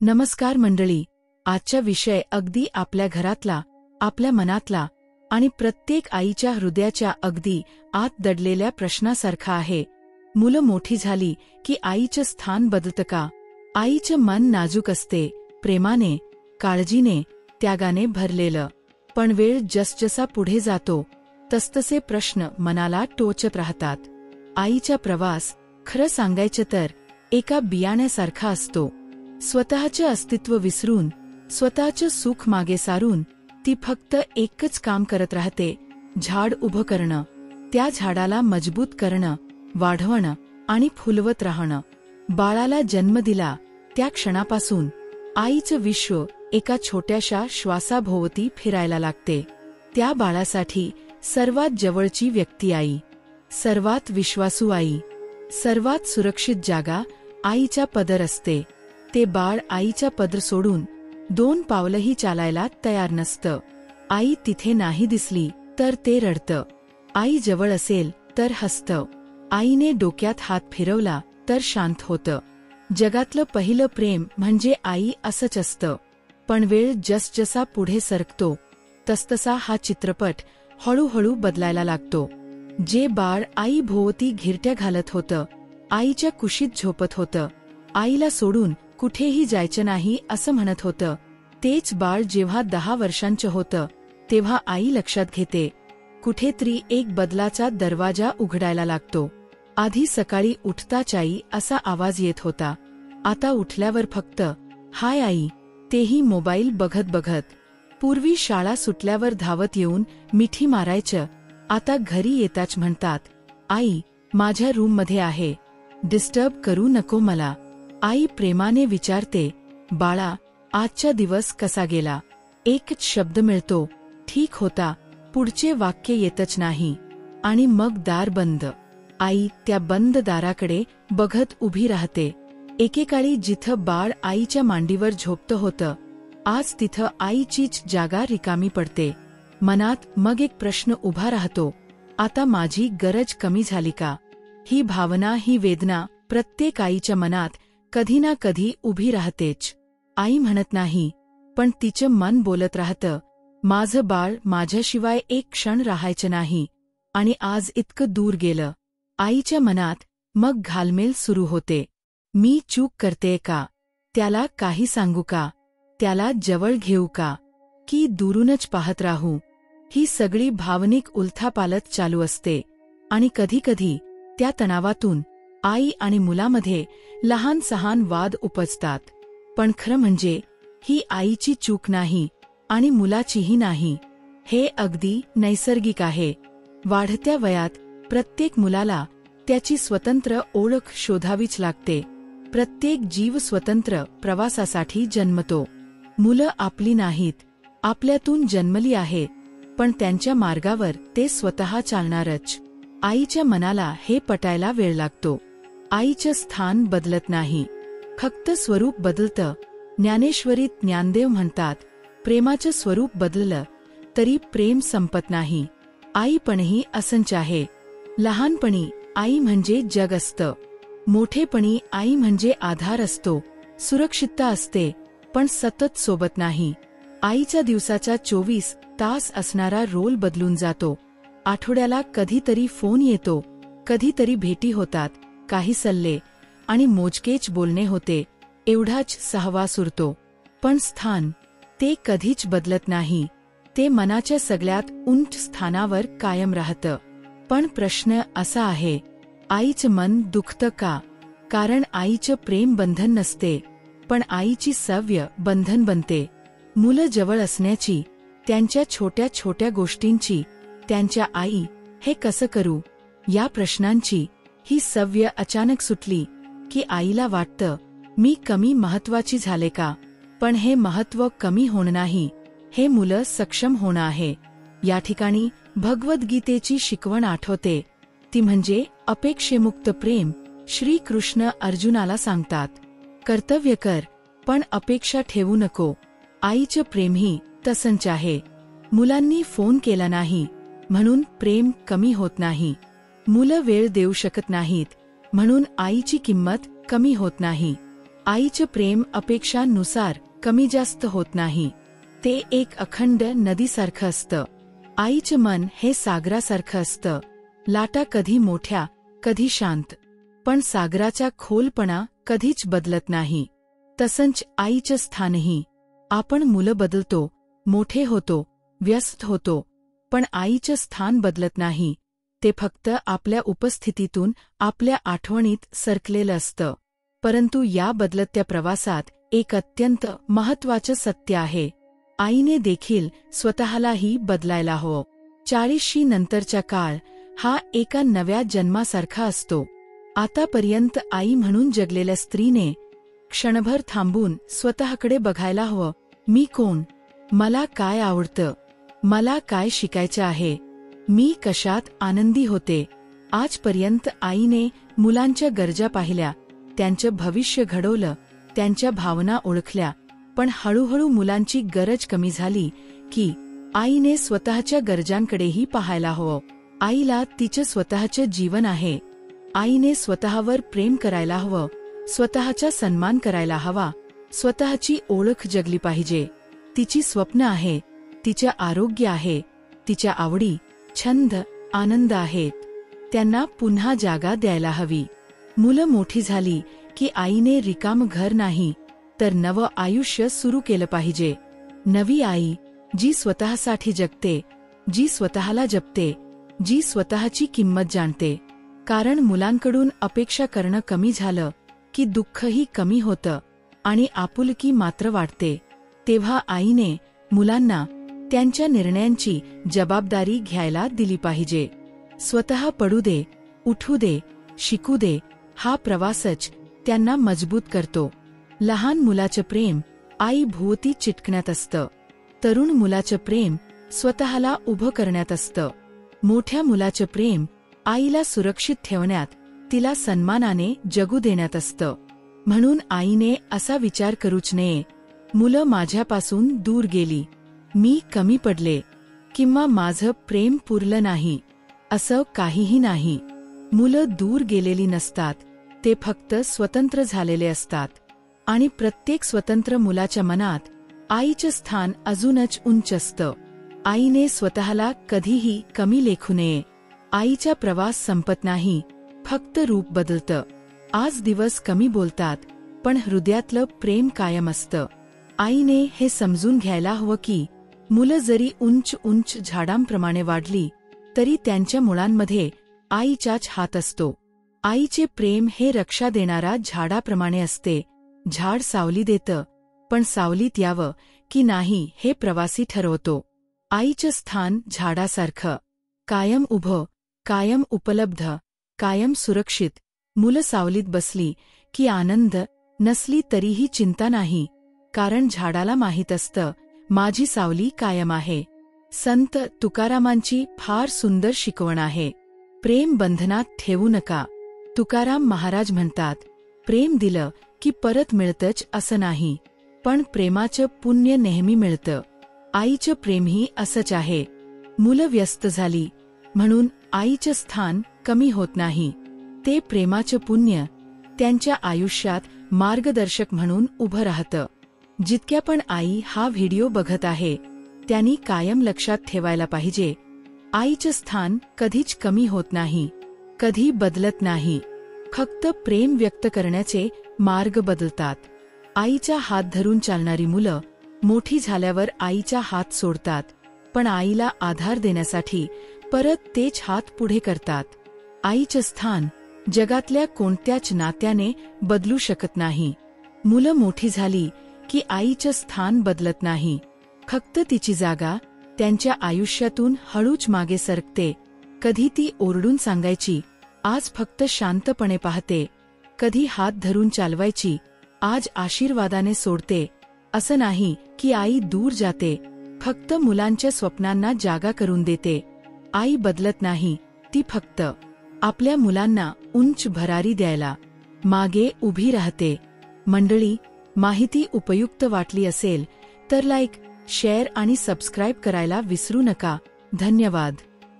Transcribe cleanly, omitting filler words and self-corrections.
नमस्कार मंडळी. आजचा विषय अगदी आपल्या घरातला, आपल्या मनातला आणि प्रत्येक आईच्या हृदयाच्या अगदी आत दडलेल्या प्रश्नासारखा आहे. मुलं मोठी झाली की आईचं स्थान बदलतं का? आईचं मन नाजूक असते, प्रेमाने, काळजीने, त्यागाने भरलेलं. पण वेळ जसजसा पुढे जातो तसतसे प्रश्न मनाला टोचत राहतात. आईचा प्रवास खरं सांगायचं तर एका बियाण्यासारखा असतो. स्वतःचं अस्तित्व विसरून, स्वतःचं सुख मागे सारून ती फक्त एकच काम करत राहते, झाड उभं करणं, त्या झाडाला मजबूत करणं, वाढवणं आणि फुलवत राहणं. बाळाला जन्म दिला त्या क्षणापासून आईचं विश्व एका छोट्याशा श्वासाभोवती फिरायला लागते. त्या बाळासाठी सर्वात जवळची व्यक्ती आई, सर्वात विश्वासू आई, सर्वात सुरक्षित जागा आईच्या पदर असते. ते बाळ आईचा पदर सोडून 2 पावलंही चालायला तयार नसतं. आई तिथे नाही दिसली तर ते रडतं. आई जवळ असेल तर हसतं. आईने डोक्यात हात फिरवला तर शांत होतं. जगातलं पहिलं प्रेम म्हणजे आई असंच असतं. पण वेळ जसजसा पुढे सरकतो तसतसा हा चित्रपट हळूहळू बदलायला लागतो. जे बाळ आई भोवती घिरट्या घालत होतं, आईच्या कुशीत झोपत होतं, आईला सोडून कुठेही जायचं नाही असं म्हणत होतं, तेच बाळ जेव्हा 10 वर्षांचं होतं तेव्हा आई लक्षात घेते. कुठेतरी एक बदलाचा दरवाजा उघडायला लागतो. आधी सकाळी उठताच आई असा आवाज येत होता. आता उठल्यावर फक्त हाय आई, तेही मोबाईल बघत बघत. पूर्वी शाळा सुटल्यावर धावत येऊन मिठी मारायचं, आता घरी येताच म्हणतात, आई माझ्या रूममध्ये आहे, डिस्टर्ब करू नको मला. आई प्रेमाने विचारते, बाळा आजचा दिवस कसा गेला? एकच शब्द मिळतो, ठीक होता. पुढचे वाक्य येतच नाही. आणि मग दार बंद. आई त्या बंद दाराकडे बघत उभी राहते. एकेकाळी जिथं बाळ आईच्या मांडीवर झोपतं होतं, आज तिथं आईचीच जागा रिकामी पडते. मनात मग एक प्रश्न उभा राहतो, आता माझी गरज कमी झाली का? ही भावना, ही वेदना प्रत्येक आईच्या मनात कधी ना कधी उभी राहतेच. आई म्हणत नाही, पण तिचं मन बोलत राहतं, माझं बाळ माझ्याशिवाय एक क्षण राहायचं नाही. आणि आज इतकं दूर गेलं. आईच्या मनात मग घालमेल सुरू होते. मी चूक करतेय का? त्याला काही सांगू का? त्याला जवळ घेऊ का? की दुरूनच पाहत राहू? ही सगळी भावनिक उलथापालथ चालू असते. आणि कधीकधी त्या तणावातून आई आणि मुलामध्ये लहान सहान वाद उपजतात. पण खरं म्हणजे ही आईची चूक नाही आणि मुलाचीही नाही. हे अगदी नैसर्गिक आहे. वाढत्या वयात प्रत्येक मुलाला त्याची स्वतंत्र ओळख शोधावीच लागते. प्रत्येक जीव स्वतंत्र प्रवासासाठी जन्मतो. मुलं आपली नाहीत, आपल्यातून जन्मली आहेत, पण त्यांच्या मार्गावर ते स्वतः चालणारच. आईच्या मनाला हे पटायला वेळ लागतो. आईचं स्थान बदलत नाही, फक्त स्वरूप बदलतं. ज्ञानेश्वरीत ज्ञानदेव म्हणतात, प्रेमाचं स्वरूप बदललं तरी प्रेम संपत नाही. आईपणही असंच आहे. लहानपणी आई म्हणजे जग असतं. मोठेपणी आई म्हणजे आधार असतो, सुरक्षितता असते, पण सतत सोबत नाही. आईचा दिवसाचा 24 तास असणारा रोल बदलून जातो. आठवड्याला कधीतरी फोन येतो, कधीतरी भेटी होतात, काही सल्ले आणि मोजकेच बोलणे होते, एवढाच सहवास उरतो. पण स्थान ते कधीच बदलत नाही. ते मनाच्या सगळ्यात उंच स्थानावर कायम राहतं. पण प्रश्न असा आहे, आईचं मन दुखतं का? कारण आईचं प्रेम बंधन नसते, पण आईची सव्य बंधन बनते. मुलं जवळ असण्याची, त्यांच्या छोट्या छोट्या गोष्टींची, त्यांच्या आई हे कसं करू या प्रश्नांची ही सव्य अचानक सुटली की आईला वाटतं, मी कमी महत्वाची झाले का? पण हे महत्व कमी होणं नाही, हे मुलं सक्षम होणं आहे. या ठिकाणी भगवद्गीतेची शिकवण आठवते. ती म्हणजे अपेक्षेमुक्त प्रेम. श्रीकृष्ण अर्जुनाला सांगतात, कर्तव्य कर पण अपेक्षा ठेवू नको. आईचं प्रेमही तसंच आहे. मुलांनी फोन केला नाही म्हणून प्रेम कमी होत नाही. मुलं वेळ देऊ शकत नाहीत म्हणून आईची किंमत कमी होत नाही. आईचं प्रेम अपेक्षांनुसार कमी जास्त होत नाही. ते एक अखंड नदीसारखं असतं. आईचं मन हे सागरासारखं असतं. लाटा कधी मोठ्या, कधी शांत, पण सागराचा खोलपणा कधीच बदलत नाही. तसंच आईचं स्थानही. आपण मुलं बदलतो, मोठे होतो, व्यस्त होतो, पण आईचं स्थान बदलत नाही. ते फक्त आपल्या उपस्थितीतून, आपल्या आठवणीत सरकलेलं असतं. परंतु या बदलत्या प्रवासात एक अत्यंत महत्त्वाचं सत्य आहे. आईने देखील स्वतःलाही बदलायला हवं. 40शी नंतरचा काळ हा एका नव्या जन्मासारखा असतो. आतापर्यंत आई म्हणून जगलेल्या स्त्रीने क्षणभर थांबून स्वतःकडे बघायला हवं. मी कोण? मला काय आवडतं? मला काय शिकायचं आहे? मी कशात आनंदी होते? आजपर्यंत आईने मुलांच्या गरजा पाहिल्या, त्यांचं भविष्य घडवलं, त्यांच्या भावना ओळखल्या. पण हळूहळू मुलांची गरज कमी झाली की आईने स्वतःच्या गरजांकडेही पाहायला हवं. आईला तिचं स्वतःचं जीवन आहे. आईने स्वतःवर प्रेम करायला हवं, स्वतःचा सन्मान करायला हवा, स्वतःची ओळख जगली पाहिजे. तिची स्वप्न आहे, तिचं आरोग्य आहे, तिच्या आवडी, छंद, आनंद आहेत. त्यांना पुन्हा जागा द्यायला हवी. मुलं मोठी झाली की आईने रिकाम घर नाही, तर नवं आयुष्य सुरू केलं पाहिजे. नवी आई जी स्वतःसाठी जगते, जी स्वतःला जपते, जी स्वतःची किंमत जाणते. कारण मुलांकडून अपेक्षा करणं कमी झालं की दुःखही कमी होतं आणि आपुलकी मात्र वाढते. तेव्हा आईने मुलांना त्यांच्या निर्णयांची जबाबदारी घ्यायला दिली पाहिजे. स्वतः पडू दे, उठू दे, शिकू दे. हा प्रवासच त्यांना मजबूत करतो. लहान मुलाचं प्रेम आई भोवती चिटकण्यात असतं. तरुण मुलाचं प्रेम स्वतःला उभं करण्यात असतं. मोठ्या मुलाचं प्रेम आईला सुरक्षित ठेवण्यात, तिला सन्मानाने जगू देण्यात असतं. म्हणून आईने असा विचार करूच नये, मुलं माझ्यापासून दूर गेली, मी कमी पडले, किंवा माझं प्रेम पुरलं नाही. असं काहीही नाही. मुलं दूर गेलेली नसतात, ते फक्त स्वतंत्र झालेले असतात. आणि प्रत्येक स्वतंत्र मुलाच्या मनात आईचं स्थान अजूनच उंच असतं. आईने स्वतःला कधीही कमी लेखू नये. आईचा प्रवास संपत नाही, फक्त रूप बदलतं. आज दिवस कमी बोलतात, पण हृदयातलं प्रेम कायम असतं. आईने हे समजून घ्यायला हवं की मुलं जरी उंच उंच झाडांप्रमाणे वाढली, तरी त्यांच्या मुळांमध्ये आईचाच हात असतो. आईचे प्रेम हे रक्षा देणारा झाडाप्रमाणे असते. झाड सावली देतं, पण सावलीत यावं की नाही हे प्रवासी ठरवतो. आईचं स्थान झाडासारखं, कायम उभं, कायम उपलब्ध, कायम सुरक्षित. मुलं सावलीत बसली की आनंद, नसली तरीही चिंता नाही, कारण झाडाला माहीत असतं माझी सावली कायम आहे. संत तुकारामांची फार सुंदर शिकवण आहे. प्रेम बंधनात ठेवू नका. तुकाराम महाराज म्हणतात, प्रेम दिलं की परत मिळतंच असं नाही, पण प्रेमाचं पुण्य नेहमी मिळतं. आईचं प्रेमही असंच आहे. मुलं व्यस्त झाली म्हणून आईचं स्थान कमी होत नाही. ते प्रेमाचं पुण्य त्यांच्या आयुष्यात मार्गदर्शक म्हणून उभं राहतं. जितक्या पण आई हा व्हिडिओ बघत आहे, त्यांनी कायम लक्षात ठेवायला पाहिजे, आईचं स्थान कधीच कमी होत नाही, कधी बदलत नाही. फक्त प्रेम व्यक्त करण्याचे मार्ग बदलतात. आईचा हात धरून चालणारी मुलं मोठी झाल्यावर आईचा हात सोडतात, पण आईला आधार देण्यासाठी परत तेच हात पुढे करतात. आईचं स्थान जगातल्या कोणत्याच नात्याने बदलू शकत नाही. मुलं मोठी झाली की आईचं स्थान बदलत नाही, फक्त तिची जागा त्यांच्या आयुष्यातून हळूच मागे सरकते. कधी ती ओरडून सांगायची, आज फक्त शांतपणे पाहते. कधी हात धरून चालवायची, आज आशीर्वादाने सोडते. असं नाही की आई दूर जाते, फक्त मुलांच्या स्वप्नांना जागा करून देते. आई बदलत नाही, ती फक्त आपल्या मुलांना उंच भरारी द्यायला मागे उभी राहते. मंडळी, माहिती उपयुक्त वाटली असेल तर लाईक, शेअर आणि सबस्क्राईब करायला विसरू नका. धन्यवाद.